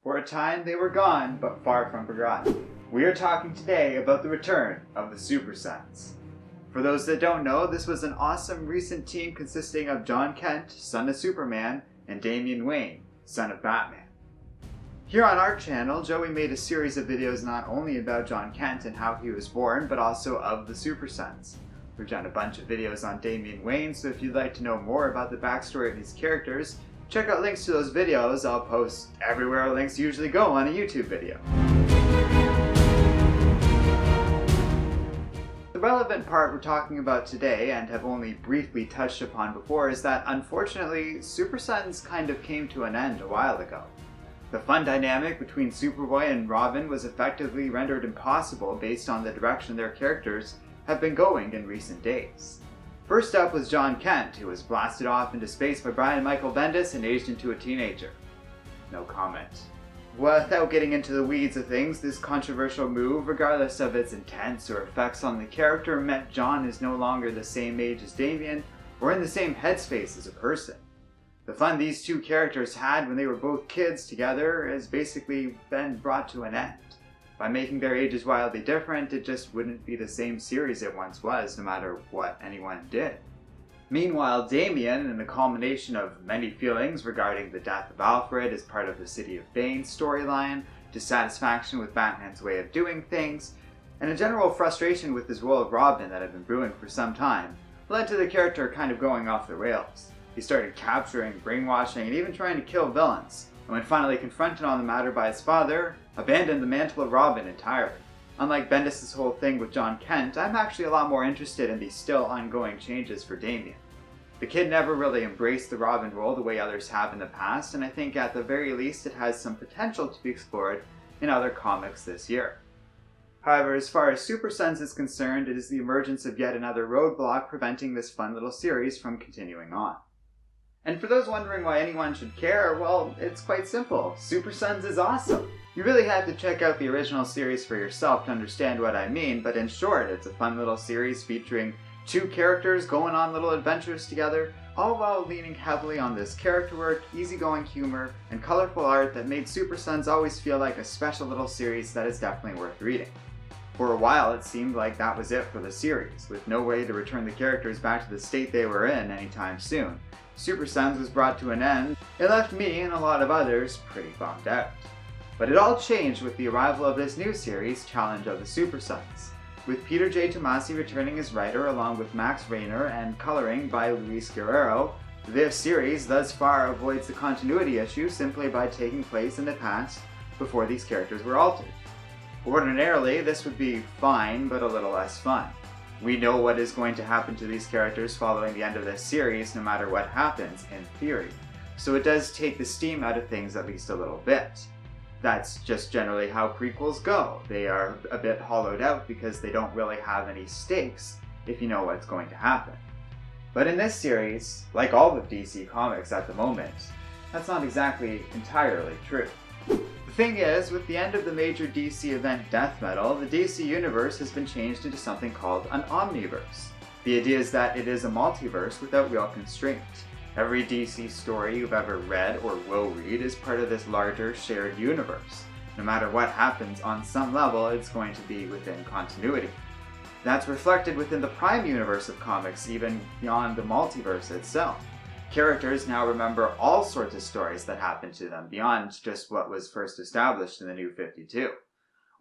For a time they were gone, but far from forgotten. We are talking today about the return of the Super Sons. For those that don't know, this was an awesome recent team consisting of Jon Kent, son of Superman, and Damian Wayne, son of Batman. Here on our channel, Joey made a series of videos not only about Jon Kent and how he was born, but also of the Super Sons. We've done a bunch of videos on Damian Wayne, so if you'd like to know more about the backstory of these characters, check out links to those videos. I'll post everywhere links usually go on a YouTube video. The relevant part we're talking about today, and have only briefly touched upon before, is that unfortunately, Super Sons kind of came to an end a while ago. The fun dynamic between Superboy and Robin was effectively rendered impossible based on the direction their characters have been going in recent days. First up was Jon Kent, who was blasted off into space by Brian Micheal Bendis and aged into a teenager. No comment. Without getting into the weeds of things, this controversial move, regardless of its intents or effects on the character, meant Jon is no longer the same age as Damian, or in the same headspace as a person. The fun these two characters had when they were both kids together has basically been brought to an end. By making their ages wildly different, it just wouldn't be the same series it once was, no matter what anyone did. Meanwhile, Damian, in the culmination of many feelings regarding the death of Alfred as part of the City of Bane storyline, dissatisfaction with Batman's way of doing things, and a general frustration with his role of Robin that had been brewing for some time, led to the character kind of going off the rails. He started capturing, brainwashing, and even trying to kill villains, and when finally confronted on the matter by his father, abandoned the mantle of Robin entirely. Unlike Bendis' whole thing with Jon Kent, I'm actually a lot more interested in these still ongoing changes for Damian. The kid never really embraced the Robin role the way others have in the past, and I think at the very least it has some potential to be explored in other comics this year. However, as far as Super Sons is concerned, it is the emergence of yet another roadblock preventing this fun little series from continuing on. And for those wondering why anyone should care, well, it's quite simple. Super Sons is awesome! You really have to check out the original series for yourself to understand what I mean, but in short, it's a fun little series featuring two characters going on little adventures together, all while leaning heavily on this character work, easygoing humor, and colorful art that made Super Sons always feel like a special little series that is definitely worth reading. For a while, it seemed like that was it for the series, with no way to return the characters back to the state they were in anytime soon. Super Sons was brought to an end. It left me and a lot of others pretty bummed out. But it all changed with the arrival of this new series, Challenge of the Super Sons, with Peter J. Tomasi returning as writer along with Max Raynor and coloring by Luis Guerrero. This series thus far avoids the continuity issue simply by taking place in the past before these characters were altered. Ordinarily, this would be fine, but a little less fun. We know what is going to happen to these characters following the end of this series, no matter what happens, in theory. So it does take the steam out of things at least a little bit. That's just generally how prequels go. They are a bit hollowed out because they don't really have any stakes if you know what's going to happen. But in this series, like all of DC Comics at the moment, that's not exactly entirely true. The thing is, with the end of the major DC event Death Metal, the DC Universe has been changed into something called an Omniverse. The idea is that it is a multiverse without real constraint. Every DC story you've ever read or will read is part of this larger shared universe. No matter what happens, on some level, it's going to be within continuity. That's reflected within the Prime universe of comics, even beyond the multiverse itself. Characters now remember all sorts of stories that happened to them, beyond just what was first established in the New 52.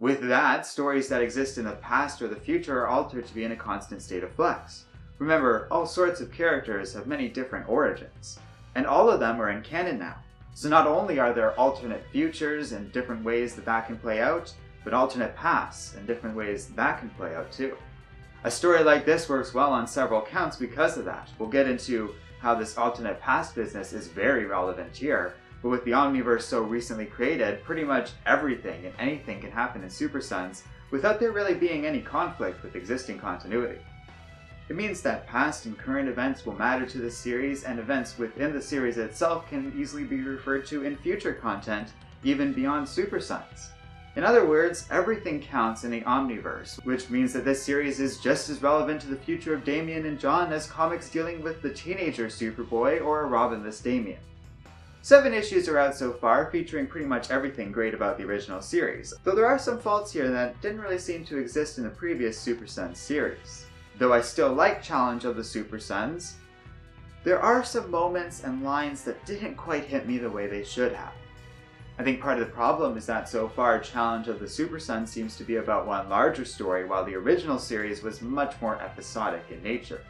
With that, stories that exist in the past or the future are altered to be in a constant state of flux. Remember, all sorts of characters have many different origins, and all of them are in canon now. So not only are there alternate futures and different ways that can play out, but alternate pasts and different ways that can play out too. A story like this works well on several counts because of that. We'll get into how this alternate past business is very relevant here, but with the Omniverse so recently created, pretty much everything and anything can happen in Super Sons without there really being any conflict with existing continuity. It means that past and current events will matter to the series, and events within the series itself can easily be referred to in future content, even beyond Super Sons. In other words, everything counts in the Omniverse, which means that this series is just as relevant to the future of Damian and Jon as comics dealing with the teenager Superboy or a Robinless Damian. 7 issues are out so far, featuring pretty much everything great about the original series, though there are some faults here that didn't really seem to exist in the previous Super Sons series. Though I still like Challenge of the Super Sons, there are some moments and lines that didn't quite hit me the way they should have. I think part of the problem is that so far Challenge of the Super Sons seems to be about one larger story, while the original series was much more episodic in nature.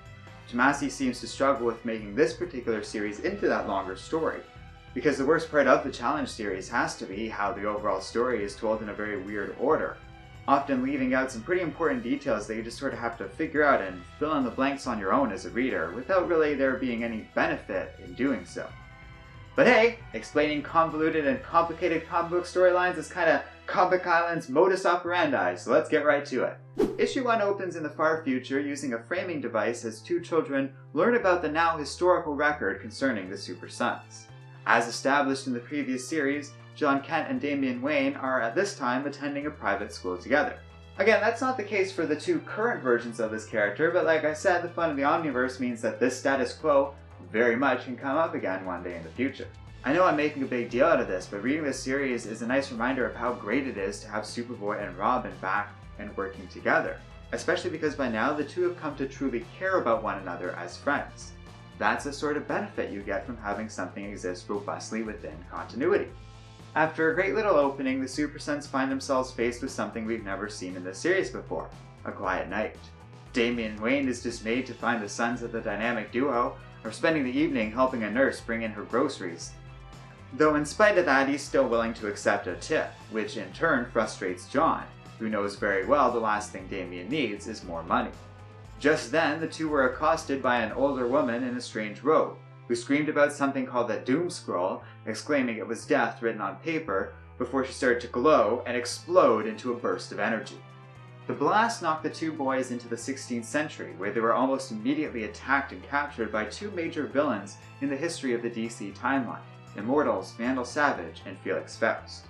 Tomasi seems to struggle with making this particular series into that longer story, because the worst part of the Challenge series has to be how the overall story is told in a very weird order, often leaving out some pretty important details that you just sort of have to figure out and fill in the blanks on your own as a reader, without really there being any benefit in doing so. But hey, explaining convoluted and complicated comic book storylines is kinda Comic Island's modus operandi, so let's get right to it. Issue 1 opens in the far future using a framing device as 2 children learn about the now historical record concerning the Super Sons. As established in the previous series, Jon Kent and Damian Wayne are at this time attending a private school together. Again, that's not the case for the 2 current versions of this character, but like I said, the fun of the Omniverse means that this status quo very much can come up again one day in the future. I know I'm making a big deal out of this, but reading this series is a nice reminder of how great it is to have Superboy and Robin back and working together, especially because by now the 2 have come to truly care about one another as friends. That's the sort of benefit you get from having something exist robustly within continuity. After a great little opening, the Super Sons find themselves faced with something we've never seen in this series before: a quiet night. Damian Wayne is dismayed to find the sons of the dynamic duo are spending the evening helping a nurse bring in her groceries. Though in spite of that, he's still willing to accept a tip, which in turn frustrates Jon, who knows very well the last thing Damian needs is more money. Just then, the 2 were accosted by an older woman in a strange robe, who screamed about something called the Doom Scroll, exclaiming it was death written on paper, before she started to glow and explode into a burst of energy. The blast knocked the 2 boys into the 16th century, where they were almost immediately attacked and captured by 2 major villains in the history of the DC timeline: Immortals Vandal Savage and Felix Faust.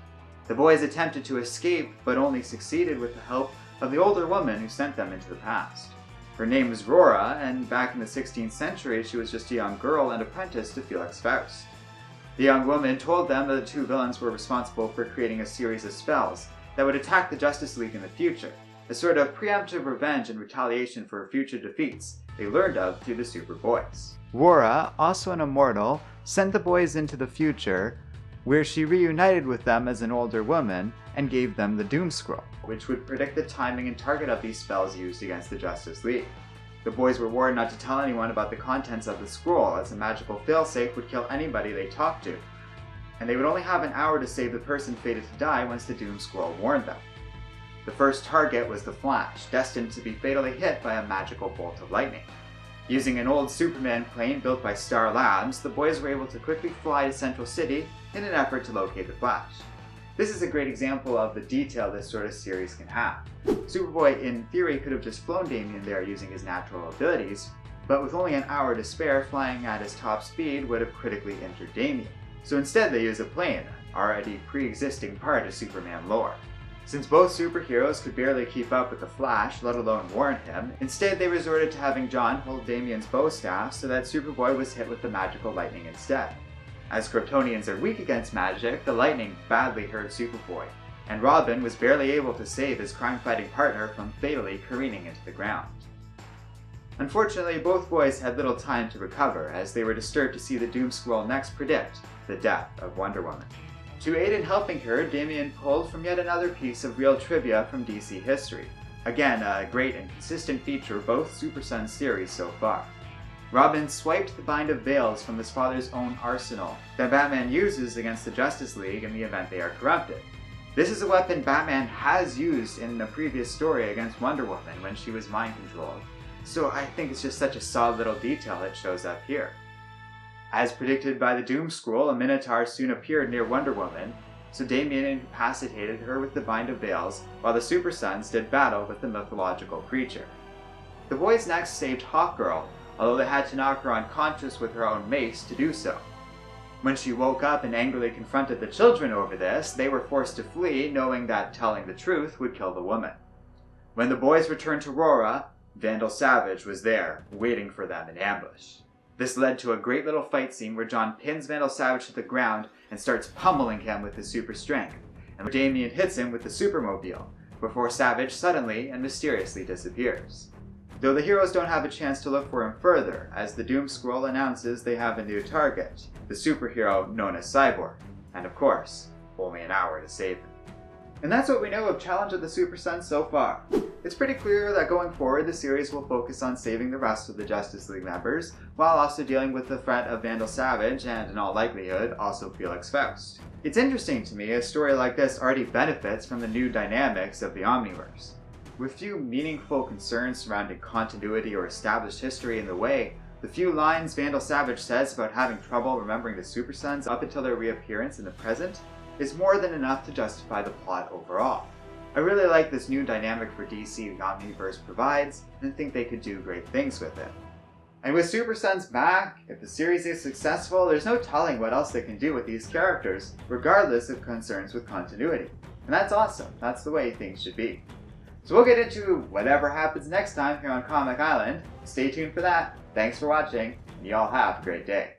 The boys attempted to escape, but only succeeded with the help of the older woman who sent them into the past. Her name was Rora, and back in the 16th century she was just a young girl and apprentice to Felix Faust. The young woman told them that the 2 villains were responsible for creating a series of spells that would attack the Justice League in the future, a sort of preemptive revenge and retaliation for future defeats they learned of through the Superboys. Rora, also an immortal, sent the boys into the future, where she reunited with them as an older woman and gave them the Doom Scroll, which would predict the timing and target of these spells used against the Justice League. The boys were warned not to tell anyone about the contents of the scroll, as a magical failsafe would kill anybody they talked to, and they would only have an hour to save the person fated to die once the Doom Scroll warned them. The first target was the Flash, destined to be fatally hit by a magical bolt of lightning. Using an old Superman plane built by Star Labs, the boys were able to quickly fly to Central City in an effort to locate the Flash. This is a great example of the detail this sort of series can have. Superboy, in theory, could have just flown Damian there using his natural abilities, but with only an hour to spare, flying at his top speed would have critically injured Damian. So instead they use a plane, already pre-existing part of Superman lore. Since both superheroes could barely keep up with the Flash, let alone warn him, instead they resorted to having Jon hold Damian's bow staff so that Superboy was hit with the magical lightning instead. As Kryptonians are weak against magic, the lightning badly hurt Superboy, and Robin was barely able to save his crime-fighting partner from fatally careening into the ground. Unfortunately, both boys had little time to recover, as they were disturbed to see the Doom Scroll next predict the death of Wonder Woman. To aid in helping her, Damian pulled from yet another piece of real trivia from DC history. Again, a great and consistent feature of both Super Sons series so far. Robin swiped the Bind of Veils from his father's own arsenal that Batman uses against the Justice League in the event they are corrupted. This is a weapon Batman has used in a previous story against Wonder Woman when she was mind-controlled, so I think it's just such a solid little detail that shows up here. As predicted by the Doom Scroll, a Minotaur soon appeared near Wonder Woman, so Damian incapacitated her with the Bind of Veils, while the Super Sons did battle with the mythological creature. The boys next saved Hawkgirl, although they had to knock her unconscious with her own mace to do so. When she woke up and angrily confronted the children over this, they were forced to flee, knowing that telling the truth would kill the woman. When the boys returned to Rora, Vandal Savage was there, waiting for them in ambush. This led to a great little fight scene where Jon pins Vandal Savage to the ground and starts pummeling him with his super strength, and Damian hits him with the Supermobile, before Savage suddenly and mysteriously disappears. Though the heroes don't have a chance to look for him further, as the Doom Scroll announces they have a new target, the superhero known as Cyborg, and of course, only an hour to save him. And that's what we know of Challenge of the Super Sons so far. It's pretty clear that going forward the series will focus on saving the rest of the Justice League members, while also dealing with the threat of Vandal Savage and, in all likelihood, also Felix Faust. It's interesting to me a story like this already benefits from the new dynamics of the Omniverse. With few meaningful concerns surrounding continuity or established history in the way, the few lines Vandal Savage says about having trouble remembering the Super Sons up until their reappearance in the present is more than enough to justify the plot overall. I really like this new dynamic for DC the Omniverse provides, and think they could do great things with it. And with Super Sons back, if the series is successful, there's no telling what else they can do with these characters, regardless of concerns with continuity. And that's awesome, that's the way things should be. So we'll get into whatever happens next time here on Comic Island. Stay tuned for that. Thanks for watching, and y'all have a great day.